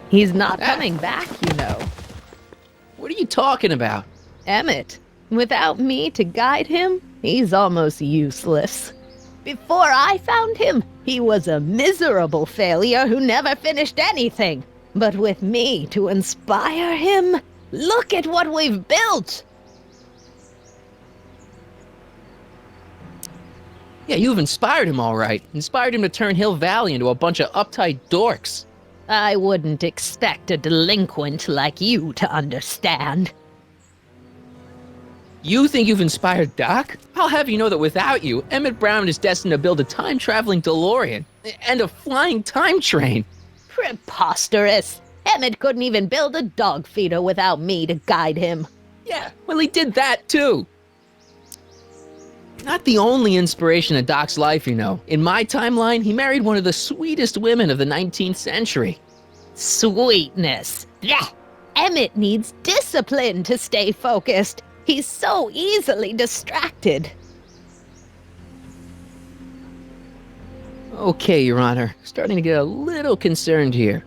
He's not coming back, you know. What are you talking about? Emmett, without me to guide him, he's almost useless. Before I found him, he was a miserable failure who never finished anything. But with me to inspire him, look at what we've built! Yeah, you've inspired him all right. Inspired him to turn Hill Valley into a bunch of uptight dorks. I wouldn't expect a delinquent like you to understand. You think you've inspired Doc? I'll have you know that without you, Emmett Brown is destined to build a time-traveling DeLorean and a flying time train. Preposterous! Emmett couldn't even build a dog feeder without me to guide him. Yeah, well, he did that too. Not the only inspiration in Doc's life, you know. In my timeline, he married one of the sweetest women of the 19th century. Sweetness. Blech. Emmett needs discipline to stay focused. He's so easily distracted. Okay, Your Honor. Starting to get a little concerned here.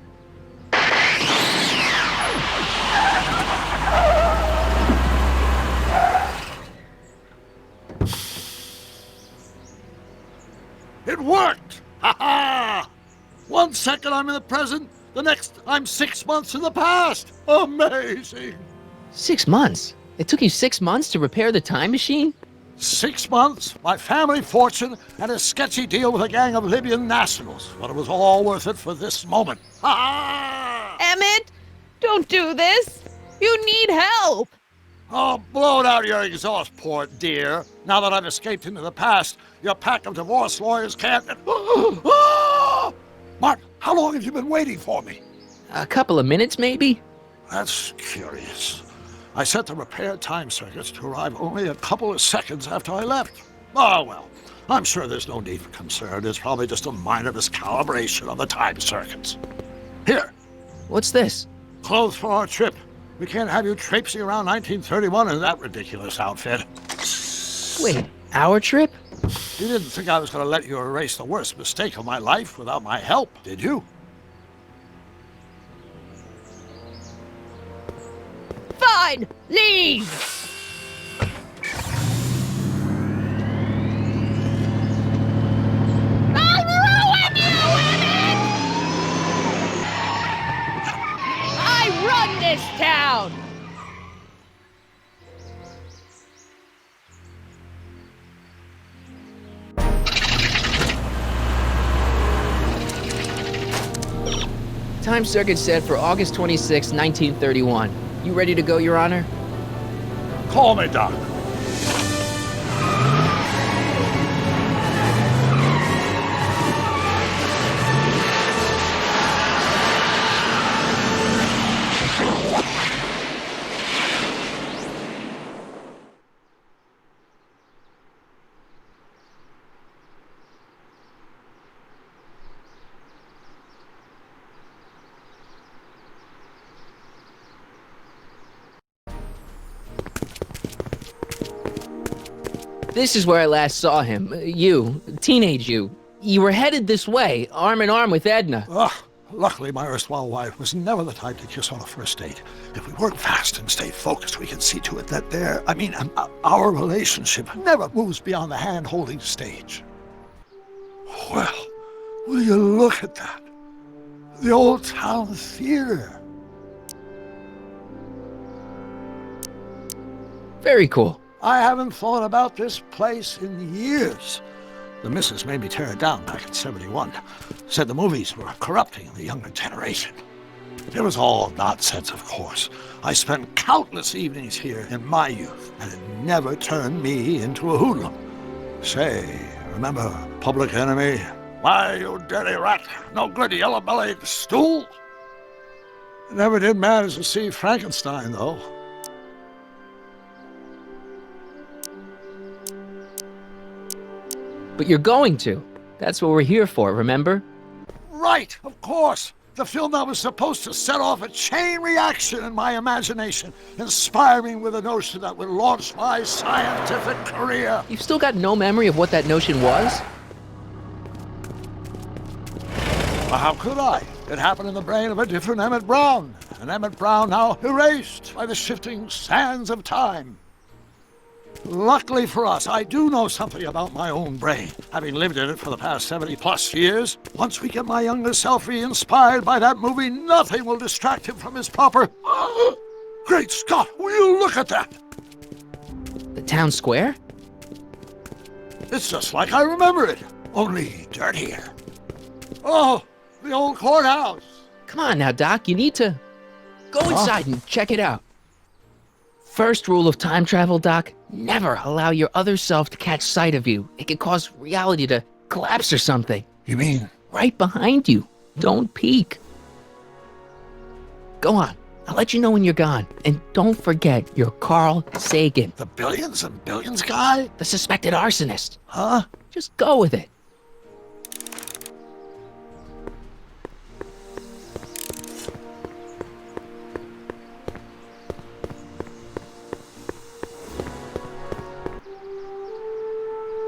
It worked! Ha ha! 1 second I'm in the present, the next I'm 6 months in the past! Amazing! 6 months? It took you 6 months to repair the time machine? 6 months, my family fortune, and a sketchy deal with a gang of Libyan nationals. But it was all worth it for this moment. Ha ha! Emmett, don't do this. You need help. Oh, blow it out of your exhaust port, dear. Now that I've escaped into the past, your pack of divorce lawyers can't... Mark, how long have you been waiting for me? A couple of minutes, maybe? That's curious. I set the repair time circuits to arrive only a couple of seconds after I left. Oh, well, I'm sure there's no need for concern. It's probably just a minor miscalibration on the time circuits. Here. What's this? Clothes for our trip. We can't have you traipsing around 1931 in that ridiculous outfit. Wait, our trip? You didn't think I was going to let you erase the worst mistake of my life without my help, did you? Fine, leave! I'll ruin you, Emmett! I run this town! Time circuit set for August 26, 1931. You ready to go, Your Honor? Call me, Doc. This is where I last saw him. You, teenage you. You were headed this way, arm in arm with Edna. Ugh. Luckily, my erstwhile wife was never the type to kiss on a first date. If we work fast and stay focused, we can see to it that our relationship never moves beyond the hand-holding stage. Well, will you look at that? The old town theater. Very cool. I haven't thought about this place in years. The missus made me tear it down back in '71. Said the movies were corrupting the younger generation. It was all nonsense, of course. I spent countless evenings here in my youth, and it never turned me into a hoodlum. Say, remember Public Enemy? Why, you dirty rat, no good yellow-bellied stool? Never did manage to see Frankenstein, though. But you're going to. That's what we're here for, remember? Right, of course. The film that was supposed to set off a chain reaction in my imagination, inspiring with a notion that would launch my scientific career. You've still got no memory of what that notion was? Well, how could I? It happened in the brain of a different Emmett Brown, an Emmett Brown now erased by the shifting sands of time. Luckily for us, I do know something about my own brain, having lived in it for the past 70-plus years. Once we get my younger self re-inspired by that movie, nothing will distract him from his proper... Great Scott, will you look at that? The town square? It's just like I remember it, only dirtier. Oh, the old courthouse. Come on now, Doc, you need to go inside and check it out. First rule of time travel, Doc, never allow your other self to catch sight of you. It could cause reality to collapse or something. You mean? Right behind you. Don't peek. Go on. I'll let you know when you're gone. And don't forget, you're Carl Sagan. The billions and billions guy? The suspected arsonist. Huh? Just go with it.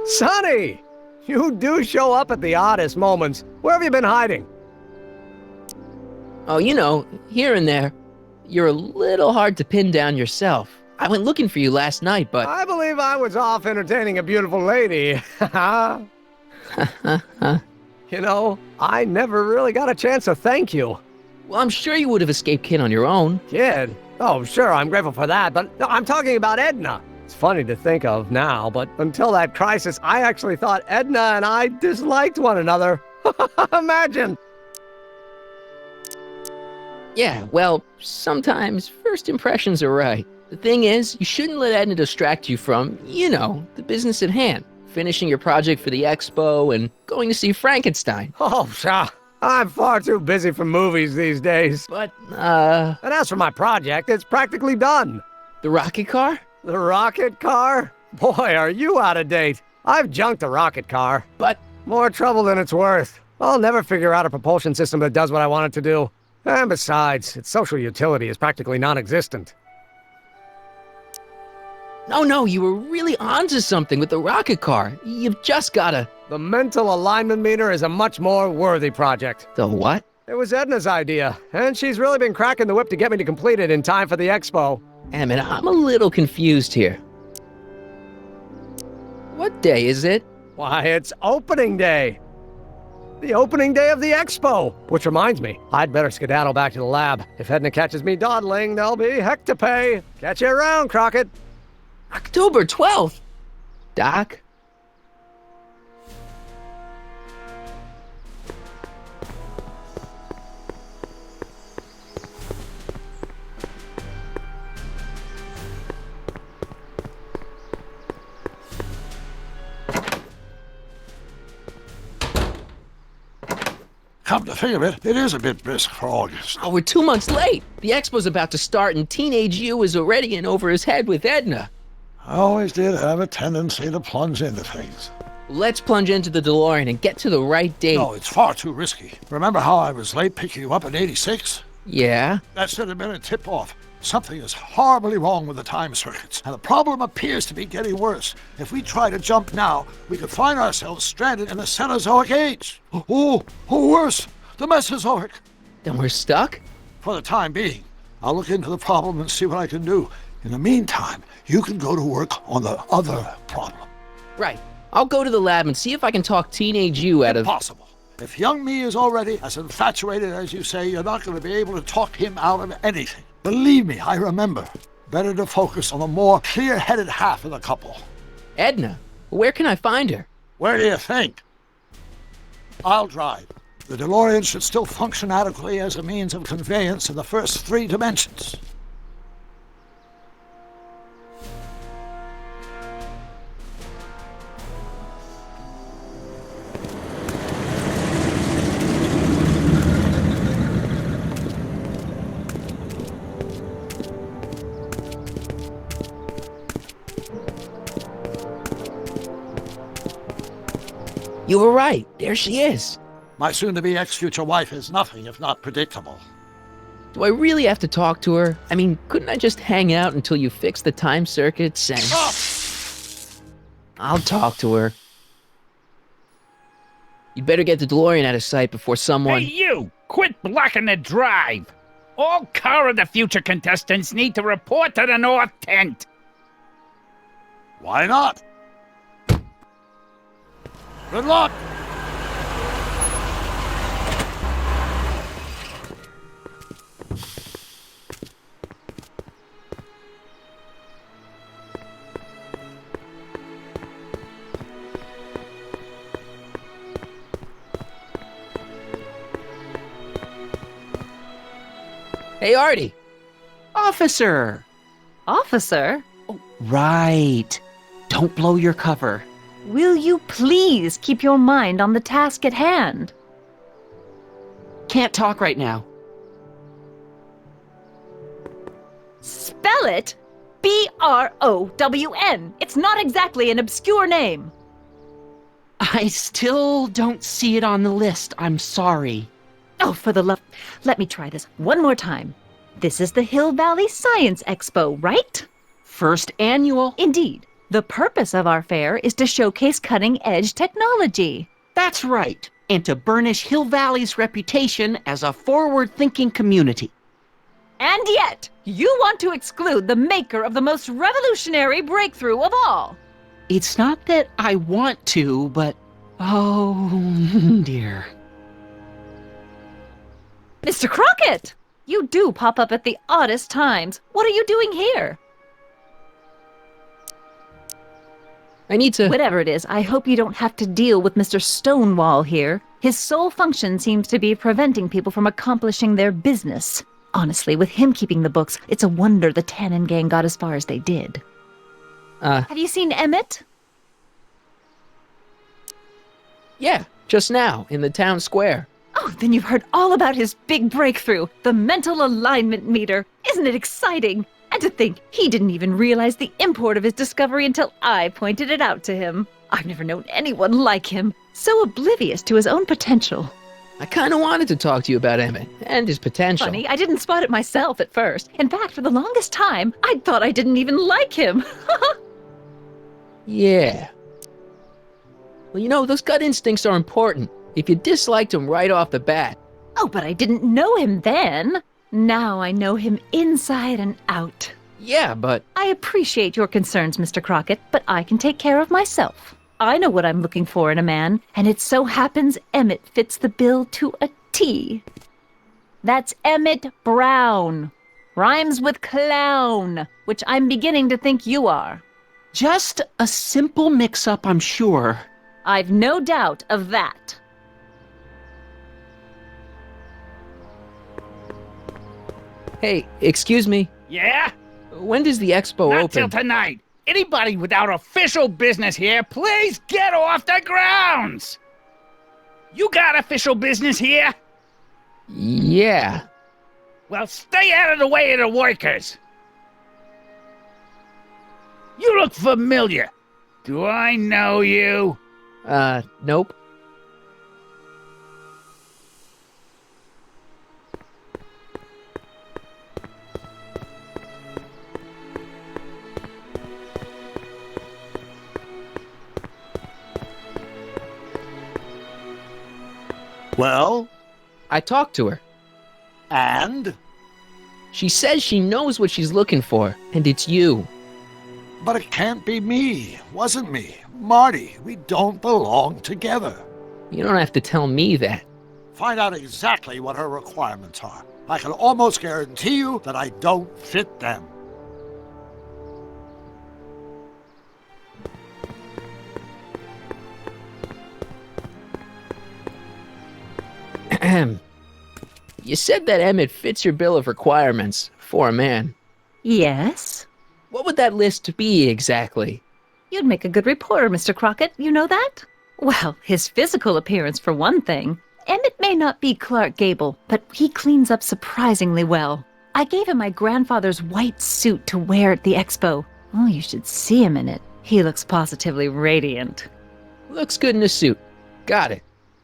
Sonny! You do show up at the oddest moments. Where have you been hiding? Oh, you know, here and there. You're a little hard to pin down yourself. I went looking for you last night, but... I believe I was off entertaining a beautiful lady. You know, I never really got a chance to thank you. Well, I'm sure you would have escaped Kid on your own. Kid? Oh, sure, I'm grateful for that, but no, I'm talking about Edna. It's funny to think of now, but until that crisis, I actually thought Edna and I disliked one another. Imagine! Yeah, well, sometimes first impressions are right. The thing is, you shouldn't let Edna distract you from, you know, the business at hand. Finishing your project for the expo and going to see Frankenstein. Oh, pshaw. I'm far too busy for movies these days. But, And as for my project, it's practically done. the rocket car? The rocket car? Boy, are you out of date. I've junked the rocket car. But, More trouble than it's worth. I'll never figure out a propulsion system that does what I want it to do. And besides, its social utility is practically non-existent. no, you were really onto something with the rocket car. You've just gotta... The mental alignment meter is a much more worthy project. The what? It was Edna's idea, and she's really been cracking the whip to get me to complete it in time for the expo. Emmett, I'm a little confused here. What day is it? Why, it's opening day. The opening day of the expo. Which reminds me, I'd better skedaddle back to the lab. If Edna catches me dawdling, there'll be heck to pay. Catch you around, Crockett. October 12th. Doc? Come to think of it, it is a bit brisk for August. Oh, we're 2 months late. The expo's about to start and teenage you is already in over his head with Edna. I always did have a tendency to plunge into things. Let's plunge into the DeLorean and get to the right date. No, it's far too risky. Remember how I was late picking you up in '86? Yeah? That should have been a tip-off. Something is horribly wrong with the time circuits, and the problem appears to be getting worse. If we try to jump now, we could find ourselves stranded in the Cenozoic age. Oh, worse, the Mesozoic. Then we're stuck? For the time being, I'll look into the problem and see what I can do. In the meantime, you can go to work on the other problem. Right. I'll go to the lab and see if I can talk teenage you out of... Impossible. If young me is already as infatuated as you say, you're not going to be able to talk him out of anything. Believe me, I remember. Better to focus on the more clear-headed half of the couple. Edna? Where can I find her? Where do you think? I'll drive. The DeLorean should still function adequately as a means of conveyance in the first 3 dimensions. You were right. There she is. My soon-to-be ex-future wife is nothing if not predictable. Do I really have to talk to her? I mean, couldn't I just hang out until you fix the time circuits and... Ah! I'll talk to her. You'd better get the DeLorean out of sight before someone... Hey, you! Quit blocking the drive! All Car of the Future contestants need to report to the North Tent. Why not? Good luck! Hey, Artie! Officer! Officer, Right. Don't blow your cover. will you please keep your mind on the task at hand? Can't talk right now. Spell it Brown. It's not exactly an obscure name. I still don't see it on the list. I'm sorry. Oh, for the love... Let me try this one more time. This is the Hill Valley Science Expo, right? First annual. Indeed. The purpose of our fair is to showcase cutting-edge technology. That's right. And to burnish Hill Valley's reputation as a forward-thinking community. And yet, you want to exclude the maker of the most revolutionary breakthrough of all. It's not that I want to, but... Oh, dear. Mr. Crockett! You do pop up at the oddest times. What are you doing here? I need to... Whatever it is, I hope you don't have to deal with Mr. Stonewall here. His sole function seems to be preventing people from accomplishing their business. Honestly, with him keeping the books, it's a wonder the Tannen gang got as far as they did. Have you seen Emmett? Yeah, just now, in the town square. Oh, then you've heard all about his big breakthrough, the mental alignment meter. Isn't it exciting? And to think, he didn't even realize the import of his discovery until I pointed it out to him. I've never known anyone like him, so oblivious to his own potential. I kind of wanted to talk to you about Emmett and his potential. Funny, I didn't spot it myself at first. In fact, for the longest time, I thought I didn't even like him. Yeah. Well, you know, those gut instincts are important. If you disliked him right off the bat. Oh, but I didn't know him then. Now I know him inside and out. Yeah, but... I appreciate your concerns, Mr. Crockett, but I can take care of myself. I know what I'm looking for in a man, and it so happens Emmett fits the bill to a T. That's Emmett Brown. Rhymes with clown, which I'm beginning to think you are. Just a simple mix-up, I'm sure. I've no doubt of that. Hey, excuse me. Yeah? When does the expo Not open? till tonight. Anybody without official business here, please get off the grounds! You got official business here? Yeah. Well, stay out of the way of the workers. You look familiar. Do I know you? Nope. Well, I talked to her. and? She says she knows what she's looking for, and it's you. But it can't be me. Wasn't me. Marty, we don't belong together. You don't have to tell me that. Find out exactly what her requirements are. I can almost guarantee you that I don't fit them. Ahem. You said that Emmett fits your bill of requirements for a man. Yes? What would that list be exactly? You'd make a good reporter, Mr. Crockett. You know that? Well, his physical appearance, for one thing. Emmett may not be Clark Gable, but he cleans up surprisingly well. I gave him my grandfather's white suit to wear at the expo. Oh, you should see him in it. He looks positively radiant. Looks good in a suit. Got it.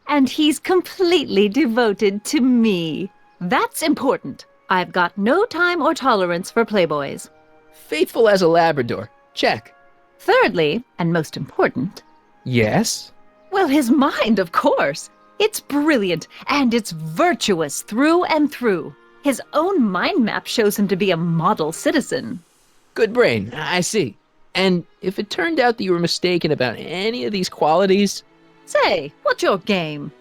And he's completely devoted to me. That's important. I've got no time or tolerance for playboys. Faithful as a Labrador. Check. Thirdly, and most important, Yes? Well, his mind, of course. It's brilliant, and it's virtuous through and through. His own mind map shows him to be a model citizen. Good brain, I see. And if it turned out that you were mistaken about any of these qualities... Say, what's your game?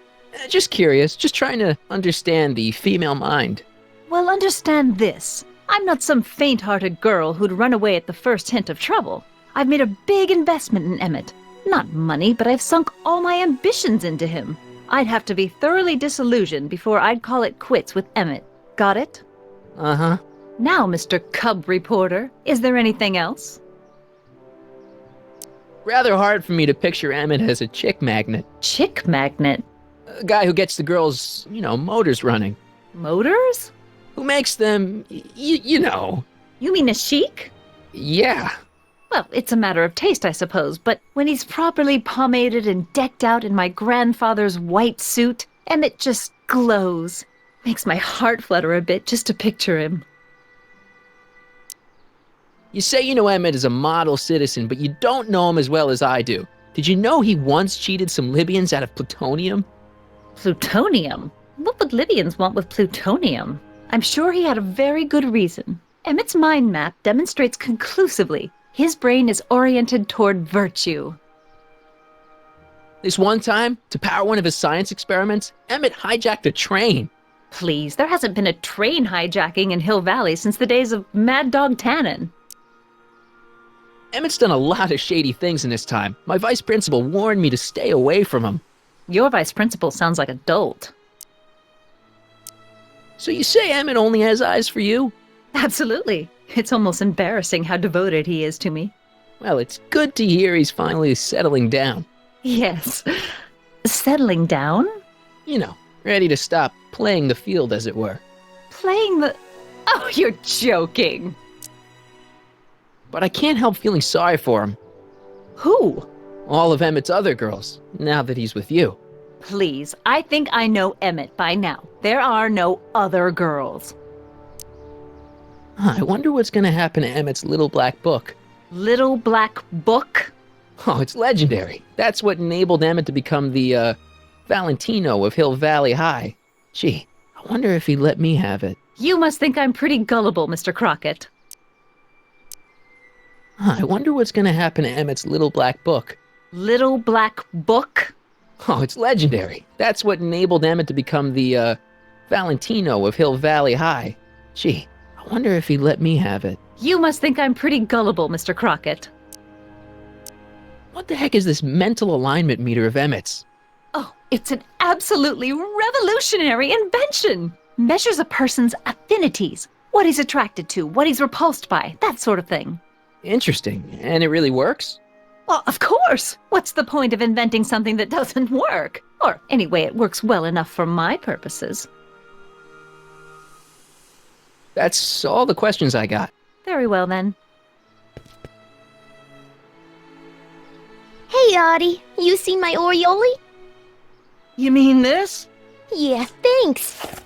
Just curious, just trying to understand the female mind. Well, understand this. I'm not some faint-hearted girl who'd run away at the first hint of trouble. I've made a big investment in Emmett. Not money, but I've sunk all my ambitions into him. I'd have to be thoroughly disillusioned before I'd call it quits with Emmett. Got it? Uh-huh. Now, Mr. Cub Reporter, is there anything else? Rather hard for me to picture Emmett as a chick magnet. Chick magnet? A guy who gets the girls, motors running. Motors? Who makes them, you know. You mean a chic? Yeah. Well, it's a matter of taste, I suppose, but when he's properly pomaded and decked out in my grandfather's white suit, Emmett just glows. Makes my heart flutter a bit just to picture him. You say you know Emmett is a model citizen, but you don't know him as well as I do. Did you know he once cheated some Libyans out of plutonium? Plutonium? What would Libyans want with plutonium? I'm sure he had a very good reason. Emmett's mind map demonstrates conclusively his brain is oriented toward virtue. This one time, to power one of his science experiments, Emmett hijacked a train. Please, there hasn't been a train hijacking in Hill Valley since the days of Mad Dog Tannen. Emmett's done a lot of shady things in his time. My vice principal warned me to stay away from him. Your vice principal sounds like a dolt. So you say Emmett only has eyes for you? Absolutely. It's almost embarrassing how devoted he is to me. Well, it's good to hear he's finally settling down. Yes. Settling down? Ready to stop playing the field, as it were. Playing the... Oh, you're joking. But I can't help feeling sorry for him. Who? All of Emmett's other girls, now that he's with you. Please, I think I know Emmett by now. There are no other girls. I wonder what's going to happen to Emmett's little black book. Little black book? Oh, it's legendary. That's what enabled Emmett to become the, Valentino of Hill Valley High. Gee, I wonder if he'd let me have it. You must think I'm pretty gullible, Mr. Crockett. I wonder what's going to happen to Emmett's little black book. Little black book? Oh, it's legendary. That's what enabled Emmett to become the, Valentino of Hill Valley High. Gee, I wonder if he'd let me have it. You must think I'm pretty gullible, Mr. Crockett. What the heck is this mental alignment meter of Emmett's? Oh, it's an absolutely revolutionary invention. Measures a person's affinities, what he's attracted to, what he's repulsed by, that sort of thing. Interesting. And it really works? Well, of course. What's the point of inventing something that doesn't work? Or anyway, it works well enough for my purposes. That's all the questions I got. Very well, then. Hey, Audie, you seen my Oriole? You mean this? Yeah, thanks.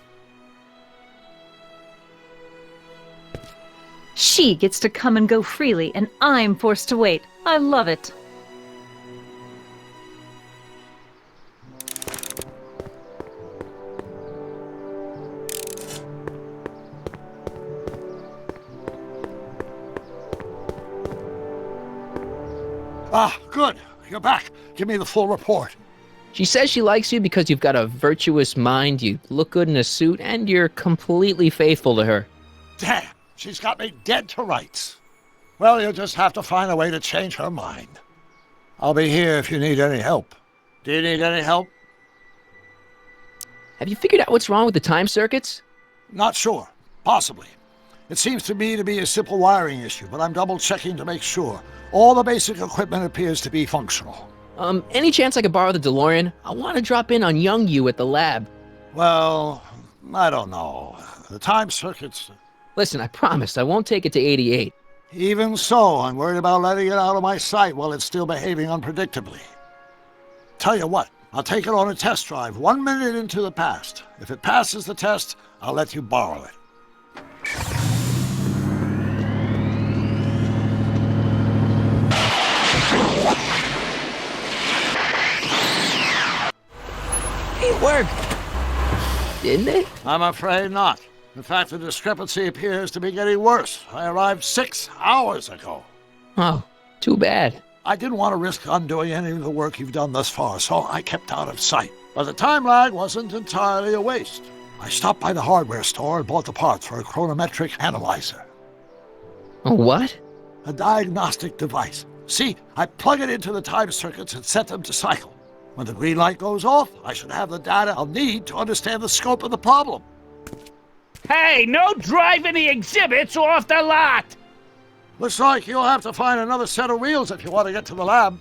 She gets to come and go freely, and I'm forced to wait. I love it. Ah, good. You're back. Give me the full report. She says she likes you because you've got a virtuous mind, you look good in a suit, and you're completely faithful to her. Damn, she's got me dead to rights. Well, you'll just have to find a way to change her mind. I'll be here if you need any help. Do you need any help? Have you figured out what's wrong with the time circuits? Not sure. Possibly. It seems to me to be a simple wiring issue, but I'm double-checking to make sure. All the basic equipment appears to be functional. Any chance I could borrow the DeLorean? I want to drop in on young you at the lab. Well, I don't know. The time circuits... Listen, I promise I won't take it to 88. Even so, I'm worried about letting it out of my sight while it's still behaving unpredictably. Tell you what, I'll take it on a test drive 1 minute into the past. If it passes the test, I'll let you borrow it. didn't it? I'm afraid not. In fact, the discrepancy appears to be getting worse. I arrived 6 hours ago. Oh, too bad. I didn't want to risk undoing any of the work you've done thus far, so I kept out of sight. But the time lag wasn't entirely a waste. I stopped by the hardware store and bought the parts for a chronometric analyzer. A what? A diagnostic device. See, I plug it into the time circuits and set them to cycle. When the green light goes off, I should have the data I'll need to understand the scope of the problem. Hey, no driving the exhibits off the lot! Looks like you'll have to find another set of wheels if you want to get to the lab.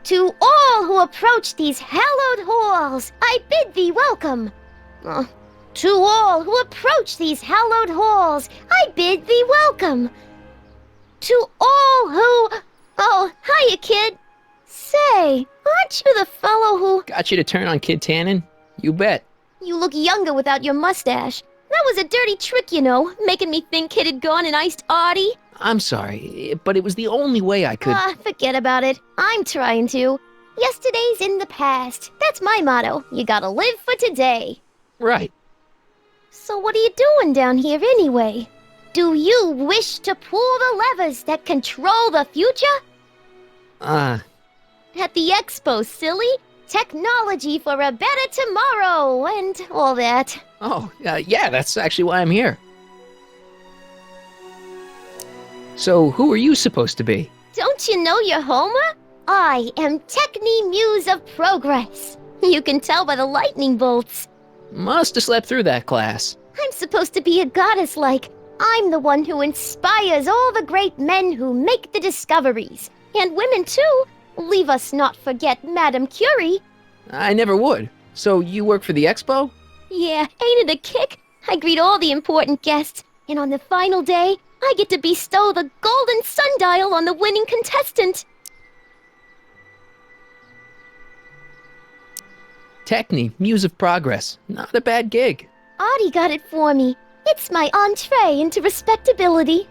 To all who approach these hallowed halls, I bid thee welcome. To all who approach these hallowed halls, I bid thee welcome. To all who... Oh, hiya, kid. Say, aren't you the fellow who... Got you to turn on Kid Tannen? You bet. You look younger without your mustache. That was a dirty trick, you know, making me think Kid had gone and iced Artie. I'm sorry, but it was the only way I could... Forget about it. I'm trying to. Yesterday's in the past. That's my motto. You gotta live for today. Right. So what are you doing down here anyway? Do you wish to pull the levers that control the future? At the expo, silly. Technology for a better tomorrow and all that. Oh, yeah, that's actually why I'm here. So, who are you supposed to be? Don't you know your Homer? I am Techni Muse of Progress. You can tell by the lightning bolts. Must have slept through that class. I'm supposed to be a goddess-like. I'm the one who inspires all the great men who make the discoveries. And women, too. Leave us not forget Madame Curie. I never would. So, you work for the expo? Yeah, ain't it a kick? I greet all the important guests, and on the final day, I get to bestow the golden sundial on the winning contestant. Techni, Muse of Progress. Not a bad gig. Artie got it for me. It's my entree into respectability.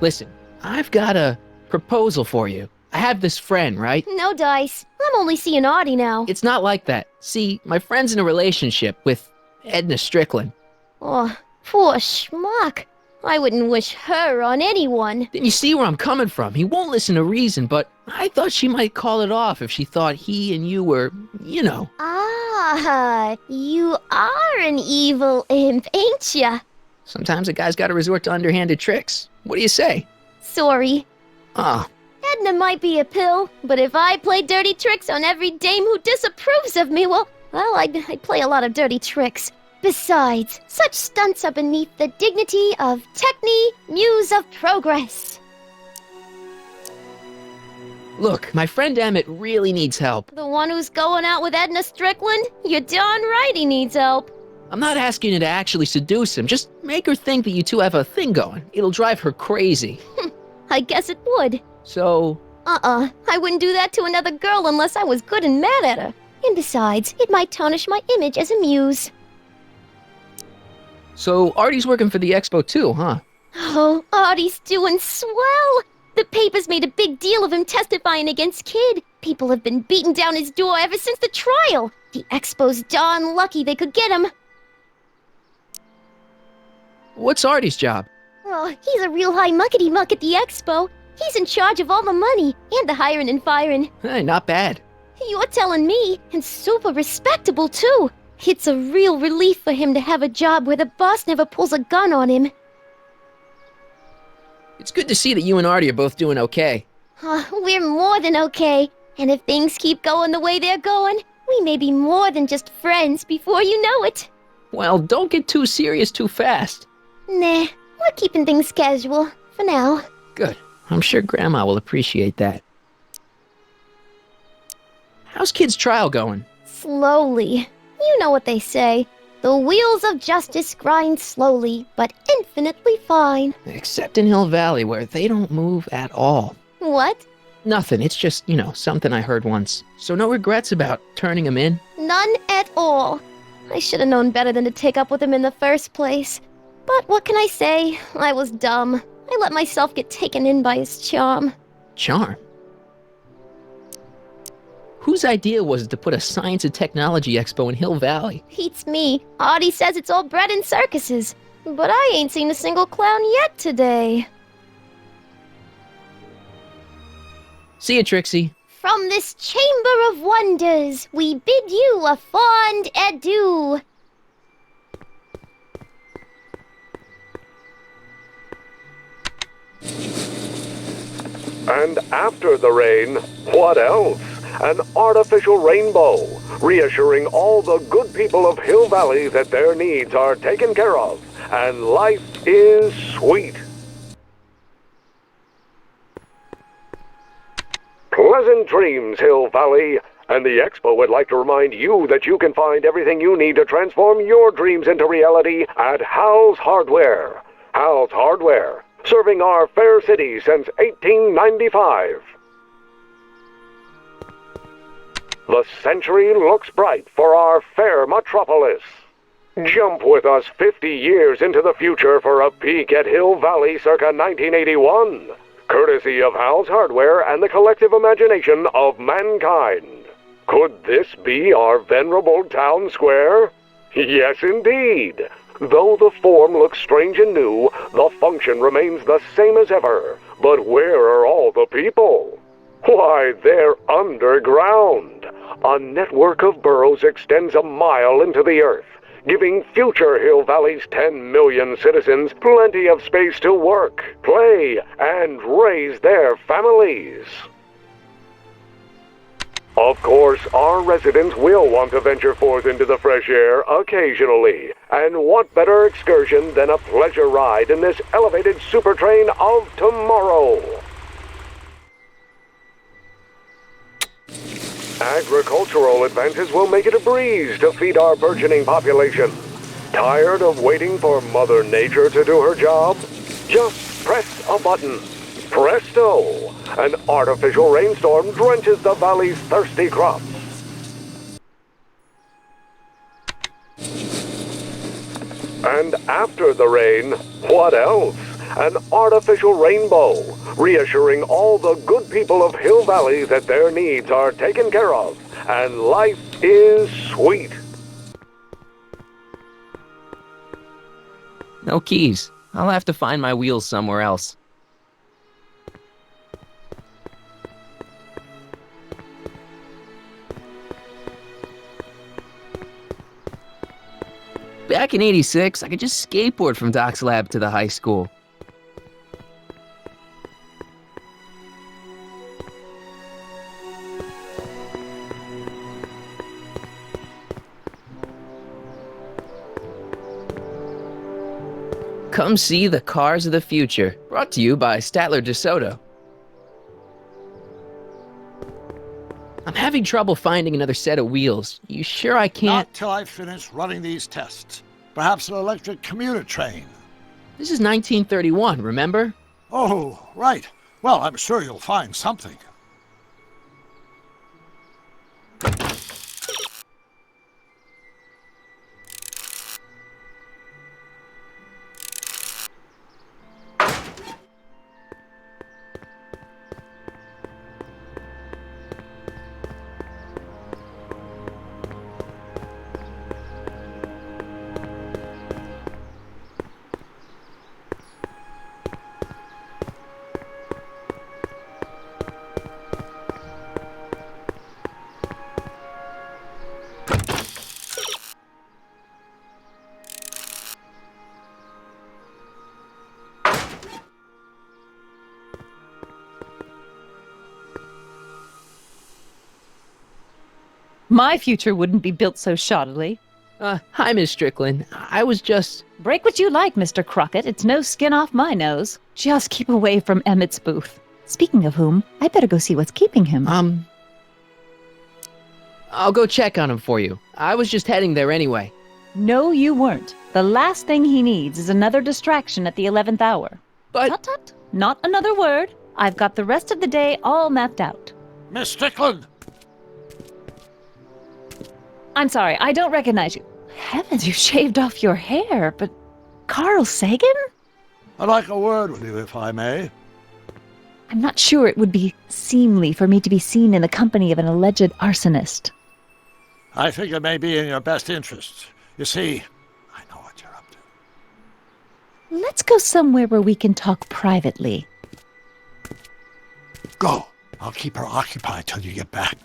Listen, I've got a proposal for you. I have this friend, right? No dice. I'm only seeing Artie now. It's not like that. See, my friend's in a relationship with Edna Strickland. Oh, poor schmuck. I wouldn't wish her on anyone. Then you see where I'm coming from. He won't listen to reason, but I thought she might call it off if she thought he and you were, you know. Ah, you are an evil imp, ain't ya? Sometimes a guy's gotta resort to underhanded tricks. What do you say? Sorry. Ah. Edna might be a pill, but if I play dirty tricks on every dame who disapproves of me, well, I'd play a lot of dirty tricks. Besides, such stunts are beneath the dignity of Techni, Muse of Progress. Look, my friend Emmett really needs help. The one who's going out with Edna Strickland? You're darn right he needs help. I'm not asking you to actually seduce him. Just make her think that you two have a thing going. It'll drive her crazy. I guess it would. So... I wouldn't do that to another girl unless I was good and mad at her. And besides, it might tarnish my image as a muse. So Artie's working for the expo too, huh? Oh, Artie's doing swell. The papers made a big deal of him testifying against Kid. People have been beating down his door ever since the trial. The expo's darn lucky they could get him. What's Artie's job? Oh, he's a real high muckety-muck at the expo. He's in charge of all the money and the hiring and firing. Hey, not bad. You're telling me, and super respectable too. It's a real relief for him to have a job where the boss never pulls a gun on him. It's good to see that you and Artie are both doing okay. We're more than okay. And if things keep going the way they're going, we may be more than just friends before you know it. Well, don't get too serious too fast. Nah, we're keeping things casual, for now. Good. I'm sure Grandma will appreciate that. How's Kid's trial going? Slowly. You know what they say. The wheels of justice grind slowly, but infinitely fine. Except in Hill Valley, where they don't move at all. What? Nothing, it's just, something I heard once. So no regrets about turning him in? None at all. I should have known better than to take up with him in the first place. But what can I say? I was dumb. I let myself get taken in by his charm. Charm? Whose idea was it to put a science and technology expo in Hill Valley? Beats me. Audie says it's all bred in circuses. But I ain't seen a single clown yet today. See you, Trixie. From this chamber of wonders, we bid you a fond adieu. And after the rain, what else? An artificial rainbow, reassuring all the good people of Hill Valley that their needs are taken care of, and life is sweet. Pleasant dreams, Hill Valley. And the Expo would like to remind you that you can find everything you need to transform your dreams into reality at Hal's Hardware. Hal's Hardware, serving our fair city since 1895. The century looks bright for our fair metropolis. Jump with us 50 years into the future for a peek at Hill Valley circa 1981. Courtesy of Hal's Hardware and the collective imagination of mankind. Could this be our venerable town square? Yes, indeed. Though the form looks strange and new, the function remains the same as ever. But where are all the people? Why, they're underground. A network of burrows extends a mile into the earth, giving future Hill Valley's 10 million citizens plenty of space to work, play, and raise their families. Of course, our residents will want to venture forth into the fresh air occasionally. And what better excursion than a pleasure ride in this elevated super train of tomorrow? Agricultural advances will make it a breeze to feed our burgeoning population. Tired of waiting for Mother Nature to do her job? Just press a button. Presto! An artificial rainstorm drenches the valley's thirsty crops. And after the rain, what else? An artificial rainbow, reassuring all the good people of Hill Valley that their needs are taken care of, and life is sweet. No keys. I'll have to find my wheels somewhere else. Back in '86, I could just skateboard from Doc's lab to the high school. Come see the cars of the future. Brought to you by Statler DeSoto. I'm having trouble finding another set of wheels. You sure I can't? Not till I finish running these tests. Perhaps an electric commuter train. This is 1931, remember? Oh, right. Well, I'm sure you'll find something. My future wouldn't be built so shoddily. Hi, Miss Strickland. I was just... Break what you like, Mr. Crockett. It's no skin off my nose. Just keep away from Emmett's booth. Speaking of whom, I better go see what's keeping him. I'll go check on him for you. I was just heading there anyway. No, you weren't. The last thing he needs is another distraction at the 11th hour. But... Tut-tut. Not another word. I've got the rest of the day all mapped out. Miss Strickland! I'm sorry, I don't recognize you. Heavens, you shaved off your hair, but Carl Sagan? I'd like a word with you, if I may. I'm not sure it would be seemly for me to be seen in the company of an alleged arsonist. I think it may be in your best interests. You see, I know what you're up to. Let's go somewhere where we can talk privately. Go. I'll keep her occupied till you get back.